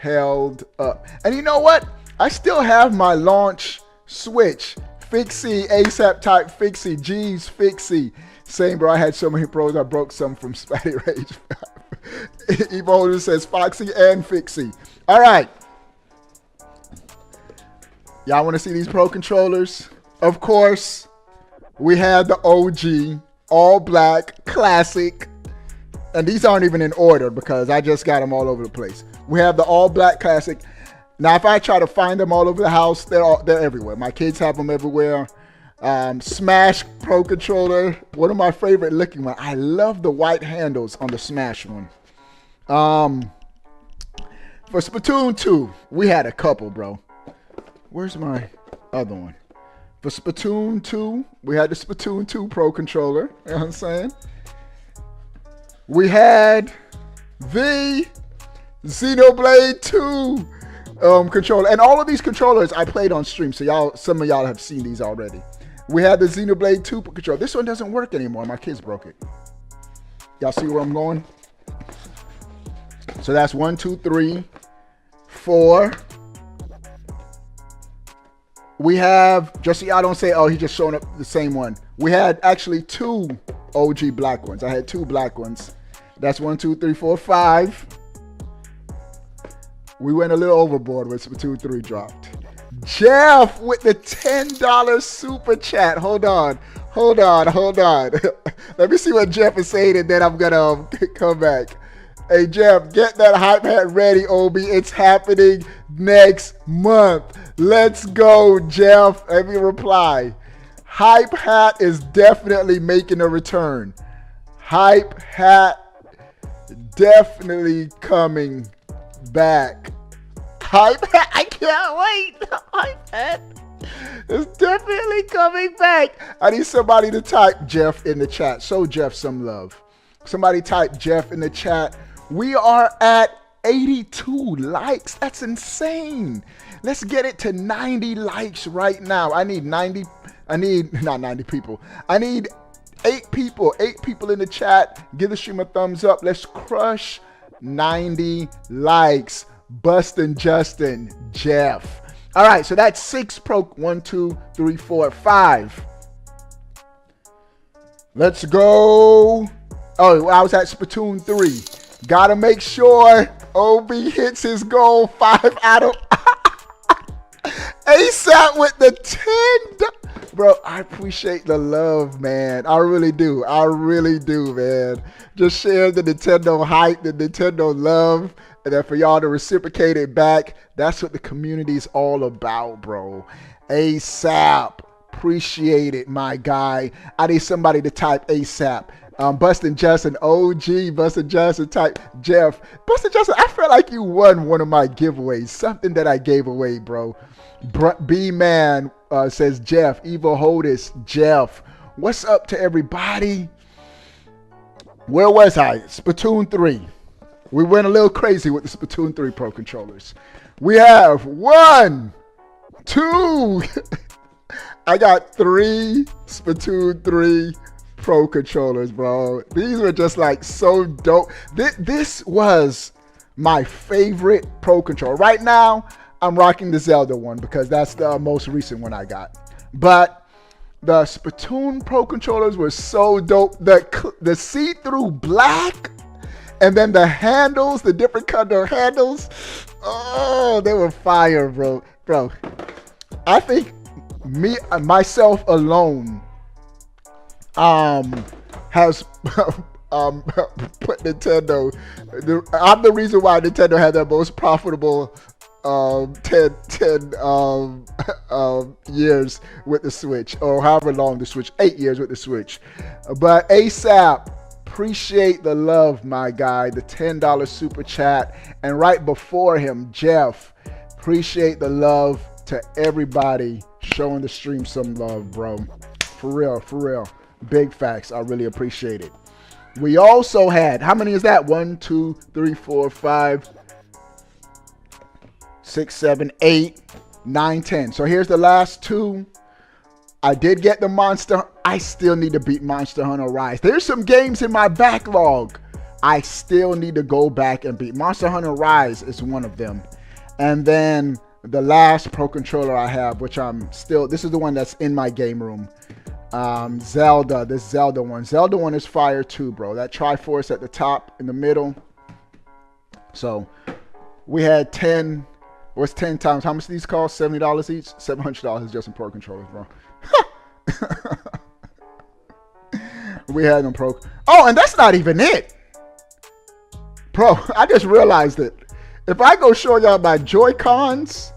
held up. And you know what? I still have my launch Switch. Fixie, ASAP type Fixie, G's Fixie. Same, bro. I had so many pros. I broke some from Spatty Rage. Evo says Foxy and Fixie. All right. Y'all want to see these Pro Controllers? Of course, we had the OG, all black, classic. And these aren't even in order because I just got them all over the place. We have the all black classic. Now, if I try to find them all over the house, they're everywhere. My kids have them everywhere. Smash Pro Controller, one of my favorite looking ones. I love the white handles on the Smash one. For Splatoon 2, we had a couple, bro. Where's my other one? For Splatoon 2, we had the Splatoon 2 Pro Controller. You know what I'm saying? We had the Xenoblade 2 controller, and all of these controllers I played on stream, so some of y'all have seen these already. We had the Xenoblade 2 controller. This one doesn't work anymore. My kids broke it. Y'all see where I'm going? So that's 1, 2, 3, 4. We have, just so y'all don't say, oh, he just showing up the same one. We had actually 2 OG black ones. I had 2 black ones. That's 1, 2, 3, 4, 5. We went a little overboard with Splatoon 3 dropped. Jeff with the $10 super chat. Hold on. Let me see what Jeff is saying, and then I'm gonna come back. Hey Jeff, get that hype hat ready, Obi. It's happening next month. Let's go, Jeff. Let me reply. Hype hat is definitely making a return. Hype hat definitely coming back. Hype hat, I can't wait. Hype hat is definitely coming back. I need somebody to type Jeff in the chat. Show Jeff some love. Somebody type Jeff in the chat. We are at 82 likes. That's insane. Let's get it to 90 likes right now. I need not 90 people. I need 8 people in the chat. Give the stream a thumbs up. Let's crush 90 likes. Bustin' Justin, Jeff. All right, so that's 6 pro. 1, 2, 3, 4, 5. Let's go. Oh, I was at Splatoon 3. Gotta make sure OB hits his goal. 5 out of ASAP with the 10. Bro, I appreciate the love, man. I really do, man. Just share the Nintendo hype, the Nintendo love, and then for y'all to reciprocate it back. That's what the community is all about, bro. ASAP. Appreciate it, my guy. I need somebody to type ASAP. Bustin' Justin, OG, Bustin' Justin, type Jeff. Bustin' Justin, I feel like you won one of my giveaways. Something that I gave away, bro. B-Man says Jeff. Evo Hodis, Jeff. What's up to everybody? Where was I? Splatoon 3. We went a little crazy with the Splatoon 3 Pro Controllers. We have 1, 2. I got 3 Splatoon 3 Pro Controllers, bro. These were just like so dope. This was my favorite Pro Controller. Right now, I'm rocking the Zelda one because that's the most recent one I got. But the Splatoon Pro Controllers were so dope. The see-through black, and then the handles, the different color handles. Oh, they were fire, bro. Bro, I think myself alone has put Nintendo. I'm the reason why Nintendo had the most profitable 10 years with the Switch, or however long the Switch, 8 years with the Switch. But ASAP, appreciate the love, my guy. The $10 super chat, and right before him, Jeff. Appreciate the love to everybody showing the stream some love, bro. For real. Big facts. I really appreciate it. We also had, how many is that? 1, 2, 3, 4, 5, 6, 7, 8, 9, 10. So here's the last 2. I did get the Monster. I still need to beat Monster Hunter Rise. There's some games in my backlog I still need to go back and beat. Monster Hunter Rise is one of them. And then the last Pro Controller I have, which this is the one that's in my game room. Zelda, this Zelda one. Zelda one is fire too, bro. That Triforce at the top, in the middle. So we had 10. What's 10 times? How much these cost? $70 each? $700 just in Pro Controllers, bro. We had them Pro. Oh, and that's not even it. Bro, I just realized it. If I go show y'all my Joy-Cons,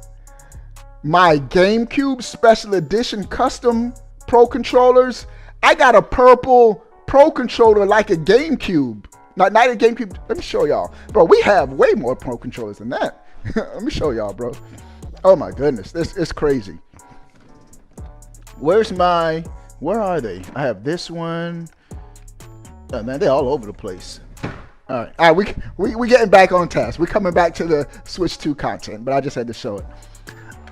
my GameCube Special Edition custom Pro Controllers, I got a purple Pro Controller like a GameCube. Not a GameCube. Let me show y'all. Bro, we have way more Pro Controllers than that. Let me show y'all, bro. Oh my goodness. This is crazy. Where are they? I have this one. Oh man, they're all over the place. All right, we getting back on task. We're coming back to the Switch 2 content, but I just had to show it.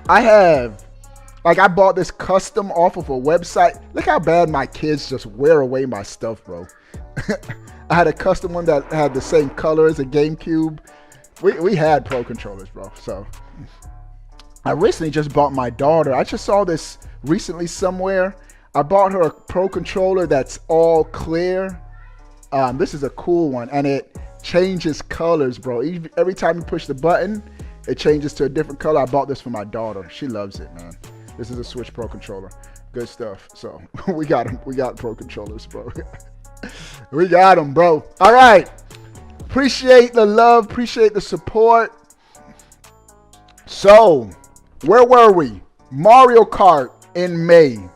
I have Like, I bought this custom off of a website. Look how bad my kids just wear away my stuff, bro. I had a custom one that had the same color as a GameCube. We had Pro controllers, bro. So I recently just bought my daughter. I just saw this recently somewhere. I bought her a Pro controller that's all clear. This is a cool one, and it changes colors, bro. Every time you push the button, it changes to a different color. I bought this for my daughter. She loves it, man. This is a Switch Pro controller. Good stuff. So we got them. We got Pro controllers, bro. We got them, bro. All right. Appreciate the love. Appreciate the support. So, where were we? Mario Kart in May.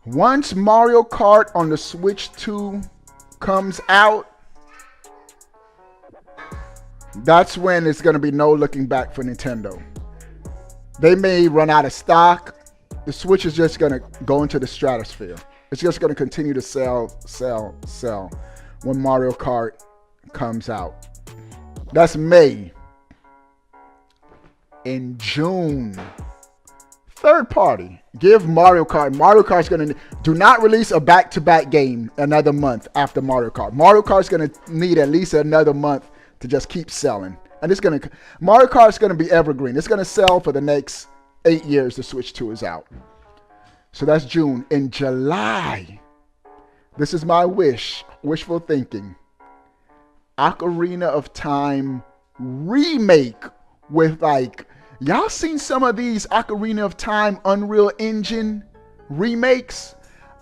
Once Mario Kart on the Switch 2 comes out, that's when it's going to be no looking back for Nintendo. They may run out of stock. The Switch is just going to go into the stratosphere. It's just going to continue to sell when Mario Kart comes out. That's May. In June, third party. Give Mario Kart. Mario Kart's going to do not release a back-to-back game another month after Mario Kart. Mario Kart's going to need at least another month to just keep selling. And it's going to, Mario Kart's going to be evergreen. It's going to sell for the next 8 years the Switch 2 is out. So that's June. In July, this is my wishful thinking. Ocarina of Time remake with, like, y'all seen some of these Ocarina of Time Unreal Engine remakes?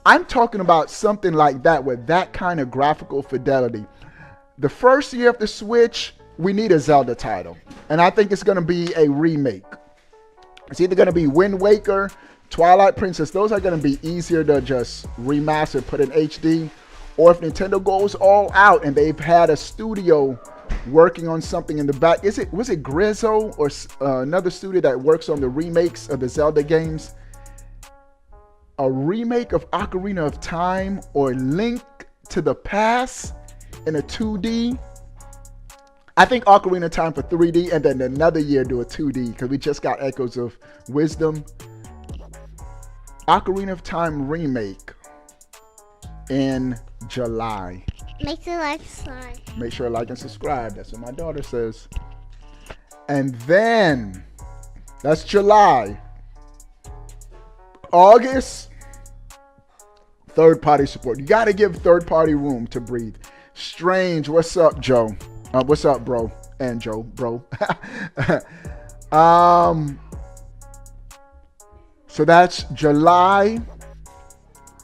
I'm talking about something like that with that kind of graphical fidelity. The first year of the Switch, we need a Zelda title. And I think it's going to be a remake. It's either going to be Wind Waker, Twilight Princess. Those are going to be easier to just remaster, put in HD. Or if Nintendo goes all out and they've had a studio working on something in the back. Was it Grezzo or another studio that works on the remakes of the Zelda games? A remake of Ocarina of Time or Link to the Past in a 2D. I think Ocarina of Time for 3D and then another year do a 2D because we just got Echoes of Wisdom. Ocarina of Time remake in July. Make sure to like and subscribe. Make sure to like and subscribe. That's what my daughter says. And then, that's July. August, third-party support. You got to give third-party room to breathe. Strange, what's up, Joe? What's up, bro? And Joe, bro. So that's July.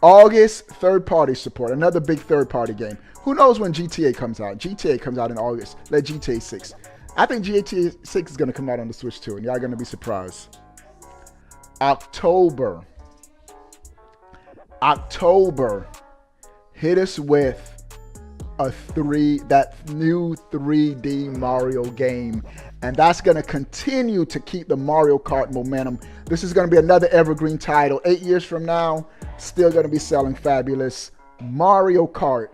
August, third-party support. Another big third-party game. Who knows when GTA comes out? GTA comes out in August. Let GTA 6. I think GTA 6 is going to come out on the Switch too, and y'all going to be surprised. October. Hit us with that new 3D Mario game, and that's going to continue to keep the Mario Kart momentum. This is going to be another evergreen title. 8 years from now, still going to be selling fabulous. Mario Kart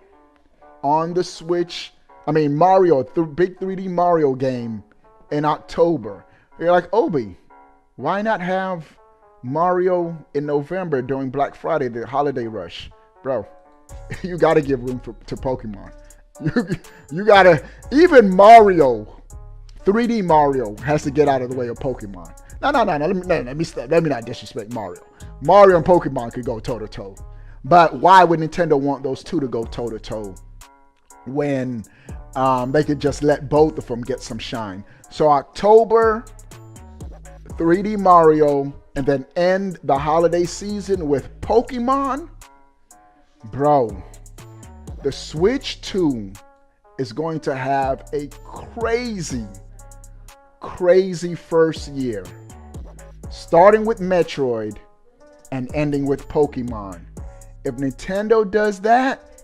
on the Switch. I mean, Mario, big 3D Mario game in October. You're like, Obi, why not have Mario in November during Black Friday, the holiday rush? Bro, you got to give room to Pokemon. You got to, even Mario, 3D Mario has to get out of the way of Pokemon. No, let me not disrespect Mario. Mario and Pokemon could go toe-to-toe. But why would Nintendo want those two to go toe-to-toe when they could just let both of them get some shine? So October, 3D Mario, and then end the holiday season with Pokemon. Bro, the Switch 2 is going to have a crazy first year. Starting with Metroid and ending with Pokemon. If Nintendo does that,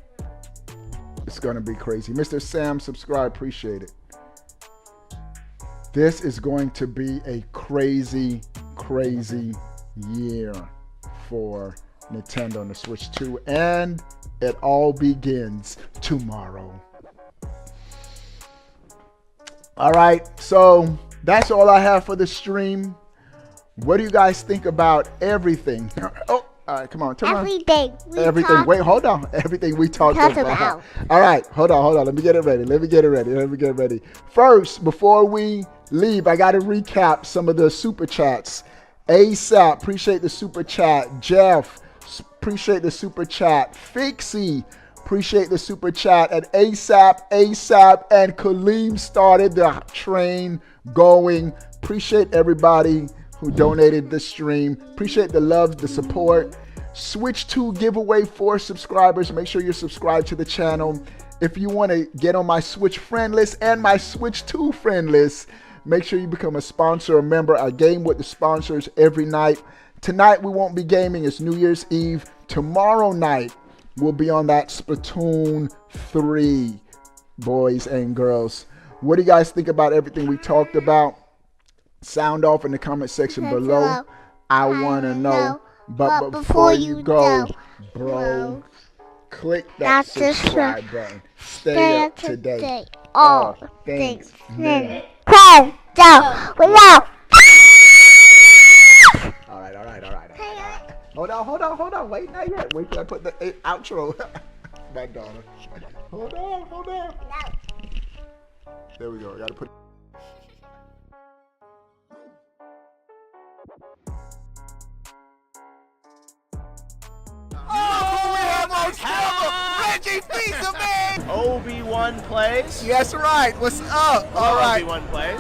it's going to be crazy. Mr. Sam, subscribe. Appreciate it. This is going to be a crazy year for Nintendo and the Switch 2. And it all begins tomorrow. All right. So that's all I have for the stream. What do you guys think about everything? Oh, all right, come on. Turn on. Everything. Wait, hold on. Everything we talked about. All right, hold on. Let me get it ready. First, before we leave, I got to recap some of the super chats. ASAP, appreciate the super chat. Jeff, appreciate the super chat. Fixie, appreciate the super chat. And ASAP, and Kaleem started the train going. Appreciate everybody who donated this stream. Appreciate the love, the support. Switch 2 giveaway for subscribers. Make sure you're subscribed to the channel. If you want to get on my Switch friend list and my Switch 2 friend list, make sure you become a sponsor or member. I game with the sponsors every night. Tonight we won't be gaming. It's New Year's Eve. Tomorrow night we'll be on that Splatoon 3, boys and girls. What do you guys think about everything we talked about? Sound off in the comment section below. I want to know. But before you go, bro, click that subscribe button. Stay up to date. All things new. All right. Hold on. Wait, not yet. Wait till I put the outro. My daughter. Hold on. There we go. Gotta put. Reggie Fils-Aimé! Obi-Wan plays. Yes, right. What's up? All right. Obi-Wan plays.